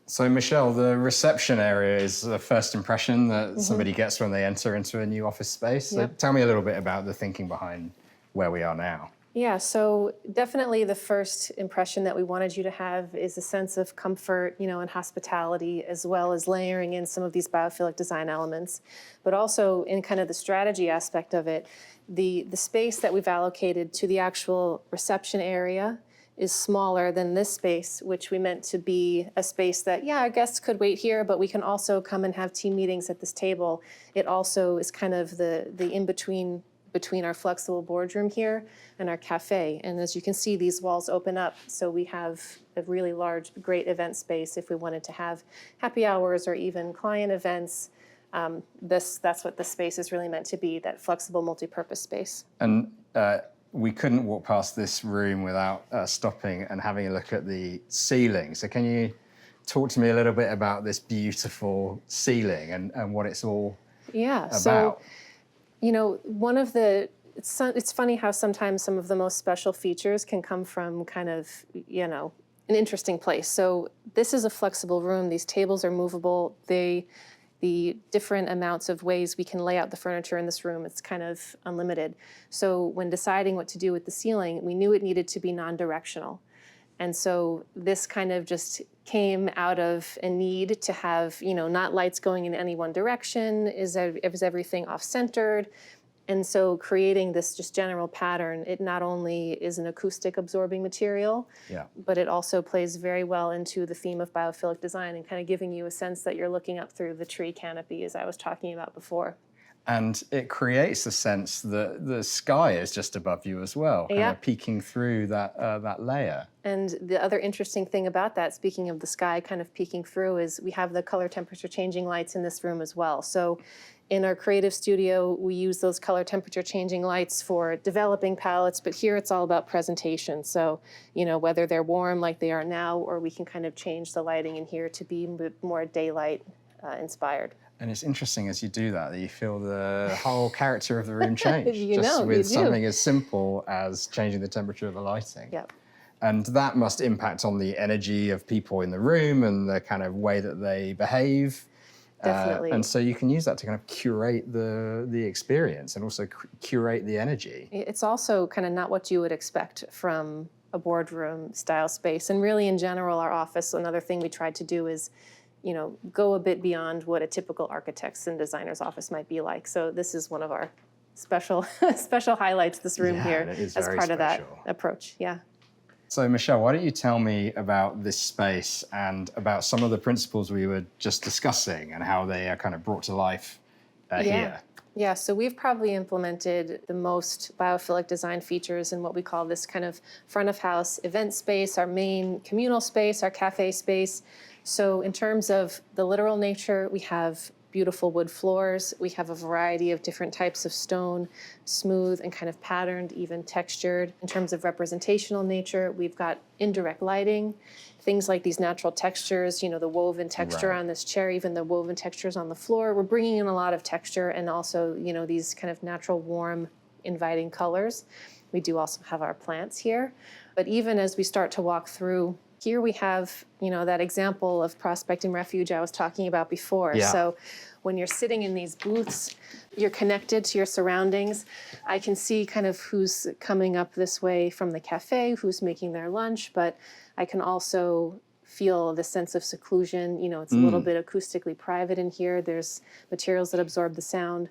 So Michelle, the reception area is the first impression that somebody gets when they enter into a new office space. So tell me a little bit about the thinking behind where we are now. Yeah, so definitely the first impression that we wanted you to have is a sense of comfort, and hospitality, as well as layering in some of these biophilic design elements. But also in kind of the strategy aspect of it, the space that we've allocated to the actual reception area is smaller than this space, which we meant to be a space that, our guests could wait here, but we can also come and have team meetings at this table. It also is kind of the in-between between our flexible boardroom here and our cafe. And as you can see, these walls open up, so we have a really large, great event space if we wanted to have happy hours or even client events. That's what the space is really meant to be, that flexible multi-purpose space. And we couldn't walk past this room without stopping and having a look at the ceiling. So can you talk to me a little bit about this beautiful ceiling and what it's all about? So, one of it's funny how sometimes some of the most special features can come from kind of, an interesting place. So this is a flexible room. These tables are movable. The different amounts of ways we can lay out the furniture in this room, it's kind of unlimited. So when deciding what to do with the ceiling, we knew it needed to be non-directional. And so this kind of just came out of a need to have, not lights going in any one direction, is everything off-centered. And so creating this just general pattern, it not only is an acoustic absorbing material, but it also plays very well into the theme of biophilic design and kind of giving you a sense that you're looking up through the tree canopy, as I was talking about before. And it creates a sense that the sky is just above you as well, kind of peeking through that layer. And the other interesting thing about that, speaking of the sky kind of peeking through, is we have the color temperature changing lights in this room as well. So in our creative studio, we use those color temperature changing lights for developing palettes, but here it's all about presentation. So, whether they're warm like they are now, or we can kind of change the lighting in here to be more daylight inspired. And it's interesting as you do that you feel the whole character of the room change. With with something as simple as changing the temperature of the lighting. Yep. And that must impact on the energy of people in the room and the kind of way that they behave. Definitely. And so you can use that to kind of curate the experience and also curate the energy. It's also kind of not what you would expect from a boardroom style space. And really in general, our office, another thing we tried to do is go a bit beyond what a typical architect's and designer's office might be like. So this is one of our special highlights, this room here, as part of that approach. Yeah. So Michelle, why don't you tell me about this space and about some of the principles we were just discussing and how they are kind of brought to life here? Yeah, so we've probably implemented the most biophilic design features in what we call this kind of front of house event space, our main communal space, our cafe space. So in terms of the literal nature, we have beautiful wood floors. We have a variety of different types of stone, smooth and kind of patterned, even textured. In terms of representational nature, we've got indirect lighting, things like these natural textures, the woven texture on this chair, even the woven textures on the floor. We're bringing in a lot of texture and also, these kind of natural, warm, inviting colors. We do also have our plants here. But even as we start to walk through, here we have, that example of prospecting refuge I was talking about before. Yeah. So when you're sitting in these booths, you're connected to your surroundings. I can see kind of who's coming up this way from the cafe, who's making their lunch, but I can also feel the sense of seclusion. It's a little bit acoustically private in here. There's materials that absorb the sound.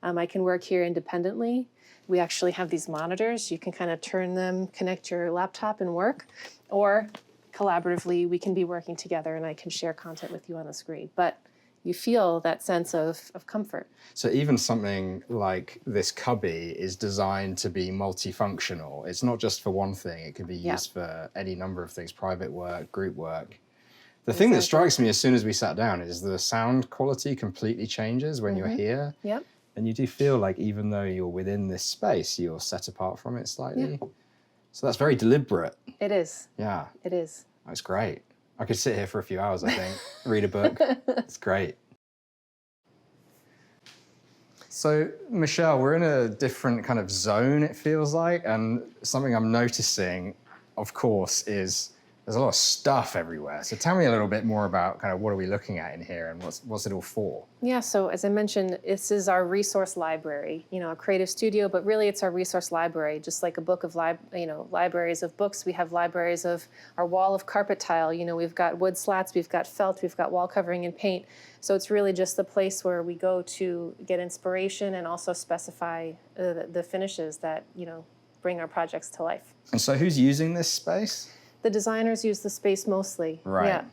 I can work here independently. We actually have these monitors. You can kind of turn them, connect your laptop and work, or collaboratively, we can be working together and I can share content with you on the screen. But you feel that sense of comfort. So even something like this cubby is designed to be multifunctional. It's not just for one thing. It can be used for any number of things, private work, group work. The thing that strikes me as soon as we sat down is the sound quality completely changes when you're here. Yep. And you do feel like even though you're within this space, you're set apart from it slightly. Yeah. So that's very deliberate. It is. Yeah. It is. That's great. I could sit here for a few hours, I think, read a book. It's great. So, Michelle, we're in a different kind of zone, it feels like, and something I'm noticing, of course, is there's a lot of stuff everywhere. So tell me a little bit more about kind of what are we looking at in here and what's it all for? Yeah, so as I mentioned, this is our resource library, a creative studio, but really it's our resource library. Just like a book of libraries of books, we have libraries of our wall of carpet tile. We've got wood slats, we've got felt, we've got wall covering and paint. So it's really just the place where we go to get inspiration and also specify the finishes that, bring our projects to life. And so who's using this space? The designers use the space mostly. Right. Yeah.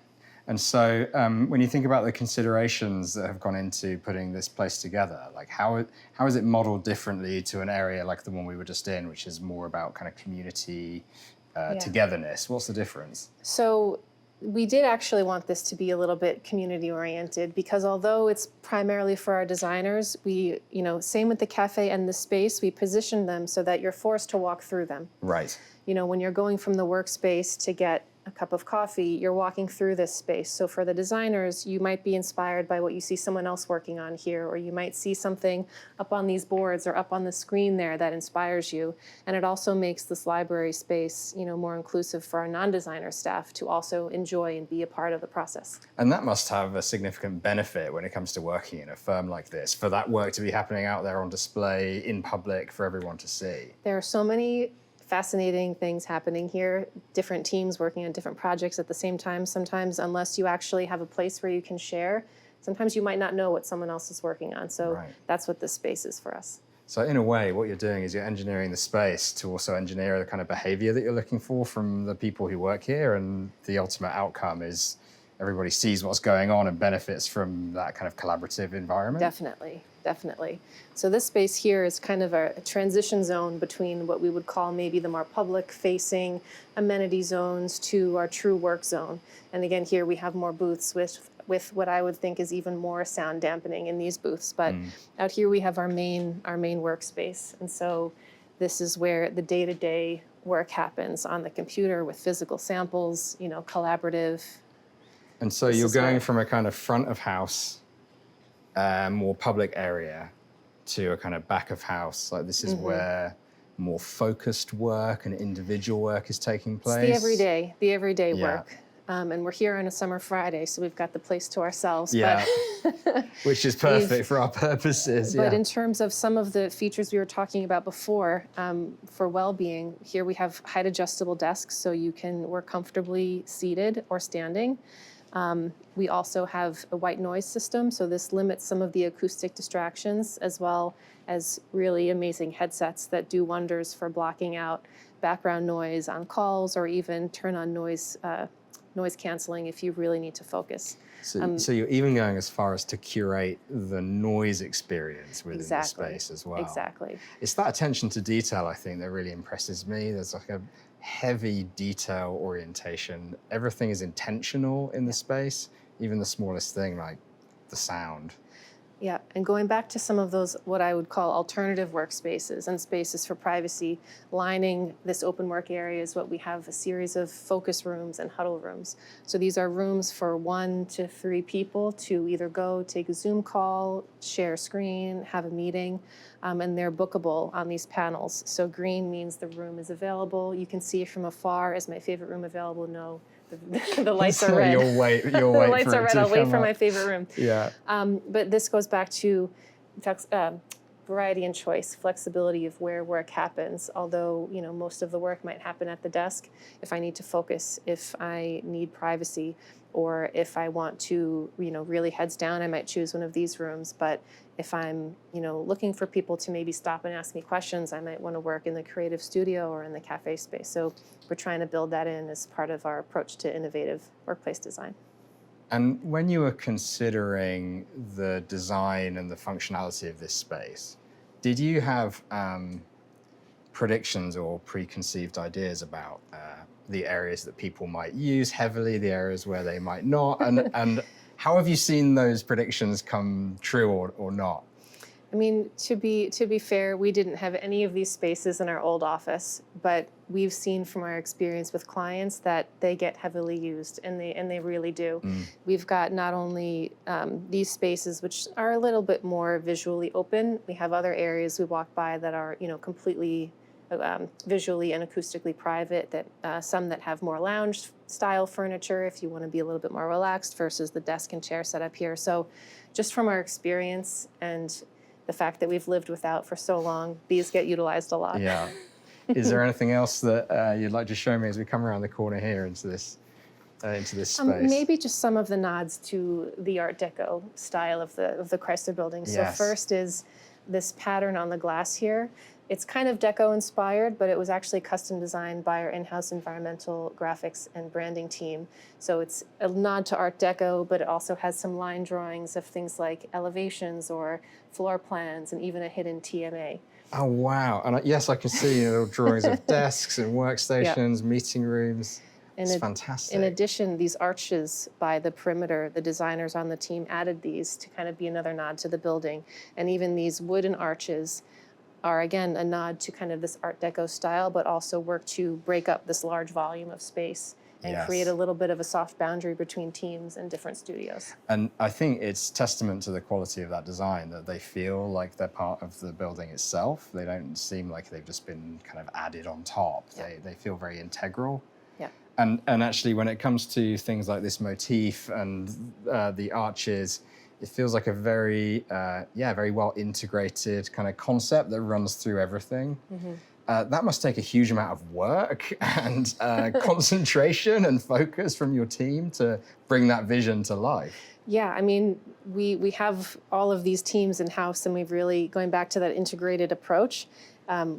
And so when you think about the considerations that have gone into putting this place together, like how is it modeled differently to an area like the one we were just in, which is more about kind of community togetherness? What's the difference? So we did actually want this to be a little bit community oriented because although it's primarily for our designers, we, same with the cafe and the space, we positioned them so that you're forced to walk through them. Right. When you're going from the workspace to get a cup of coffee, you're walking through this space. So for the designers, you might be inspired by what you see someone else working on here, or you might see something up on these boards or up on the screen there that inspires you. And it also makes this library space, more inclusive for our non-designer staff to also enjoy and be a part of the process. And that must have a significant benefit when it comes to working in a firm like this, for that work to be happening out there on display in public for everyone to see. There are so many fascinating things happening here, different teams working on different projects at the same time. Sometimes, unless you actually have a place where you can share, sometimes you might not know what someone else is working on. So That's what this space is for us. So in a way, what you're doing is you're engineering the space to also engineer the kind of behavior that you're looking for from the people who work here, and the ultimate outcome is everybody sees what's going on and benefits from that kind of collaborative environment. Definitely. So this space here is kind of a transition zone between what we would call maybe the more public-facing amenity zones to our true work zone. And again, here we have more booths with what I would think is even more sound dampening in these booths. But out here we have our main workspace. And so this is where the day-to-day work happens on the computer with physical samples, collaborative. And so you're going from a kind of front of house, more public area, to a kind of back of house. Like this is where more focused work and individual work is taking place. It's the everyday work. And we're here on a summer Friday, so we've got the place to ourselves. Yeah, but which is perfect for our purposes. But in terms of some of the features we were talking about before, for well-being, here we have height adjustable desks, so you can work comfortably seated or standing. We also have a white noise system, so this limits some of the acoustic distractions, as well as really amazing headsets that do wonders for blocking out background noise on calls, or even turn on noise canceling if you really need to focus. So you're even going as far as to curate the noise experience within the space as well. Exactly. It's that attention to detail, I think, that really impresses me. There's like a heavy detail orientation. Everything is intentional in the space, even the smallest thing like the sound. Yeah, and going back to some of those, what I would call alternative workspaces and spaces for privacy, lining this open work area is what we have a series of focus rooms and huddle rooms. So these are rooms for 1 to 3 people to either go take a Zoom call, share a screen, have a meeting, and they're bookable on these panels. So green means the room is available. You can see from afar, is my favorite room available? No. The lights are red. You'll wait the lights are red. I'll wait for my favorite room. Yeah. But this goes back to variety and choice, flexibility of where work happens. Although most of the work might happen at the desk, if I need to focus, if I need privacy, or if I want to really heads down, I might choose one of these rooms. But if I'm looking for people to maybe stop and ask me questions, I might want to work in the creative studio or in the cafe space. So we're trying to build that in as part of our approach to innovative workplace design. And when you were considering the design and the functionality of this space, did you have predictions or preconceived ideas about the areas that people might use heavily, the areas where they might not, and how have you seen those predictions come true or not? I mean, to be fair, we didn't have any of these spaces in our old office, but we've seen from our experience with clients that they get heavily used, and they really do. We've got not only these spaces, which are a little bit more visually open. We have other areas we walk by that are, completely visually and acoustically private. That some that have more lounge style furniture, if you want to be a little bit more relaxed, versus the desk and chair setup here. So, just from our experience and the fact that we've lived without for so long, these get utilized a lot. Yeah. Is there anything else that you'd like to show me as we come around the corner here into this space? Maybe just some of the nods to the Art Deco style of the Chrysler building. So first is this pattern on the glass here. It's kind of Deco inspired, but it was actually custom designed by our in-house environmental graphics and branding team. So it's a nod to Art Deco, but it also has some line drawings of things like elevations or floor plans and even a hidden TMA. Oh, wow. And yes, I can see little drawings of desks and workstations, meeting rooms. It's fantastic. In addition, these arches by the perimeter, the designers on the team added these to kind of be another nod to the building. And even these wooden arches are, again, a nod to kind of this Art Deco style, but also work to break up this large volume of space and create a little bit of a soft boundary between teams and different studios. And I think it's testament to the quality of that design that they feel like they're part of the building itself. They don't seem like they've just been kind of added on top. They feel very integral. Yeah. And actually, when it comes to things like this motif and the arches, it feels like a very well integrated kind of concept that runs through everything. That must take a huge amount of work and concentration and focus from your team to bring that vision to life. Yeah, I mean, we have all of these teams in-house, and we've really, going back to that integrated approach,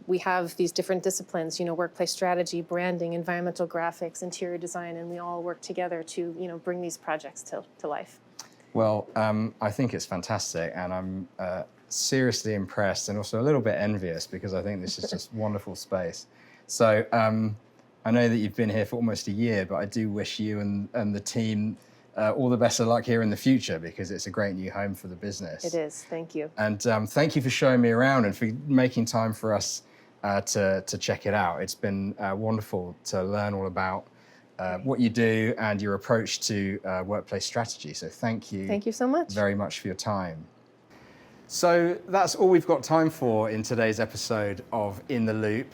we have these different disciplines, workplace strategy, branding, environmental graphics, interior design, and we all work together to, bring these projects to life. Well, I think it's fantastic, and I'm seriously impressed and also a little bit envious because I think this is just wonderful space. So I know that you've been here for almost a year, but I do wish you and the team all the best of luck here in the future because it's a great new home for the business. It is. Thank you. And thank you for showing me around and for making time for us to check it out. It's been wonderful to learn all about what you do and your approach to workplace strategy. So thank you. Thank you so much. Very much for your time. So that's all we've got time for in today's episode of In the Loop.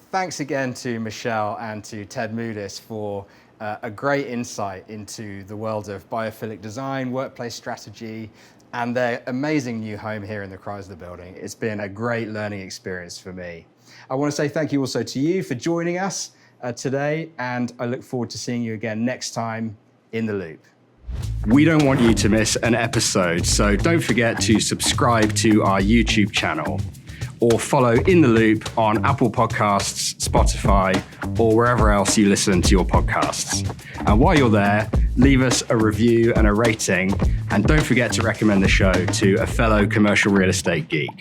Thanks again to Michelle and to Ted Moudis for a great insight into the world of biophilic design, workplace strategy, and their amazing new home here in the Chrysler building. It's been a great learning experience for me. I want to say thank you also to you for joining us today, and I look forward to seeing you again next time in the Loop. We don't want you to miss an episode, so don't forget to subscribe to our YouTube channel or follow In the Loop on Apple Podcasts, Spotify, or wherever else you listen to your podcasts. And while you're there, leave us a review and a rating, and don't forget to recommend the show to a fellow commercial real estate geek.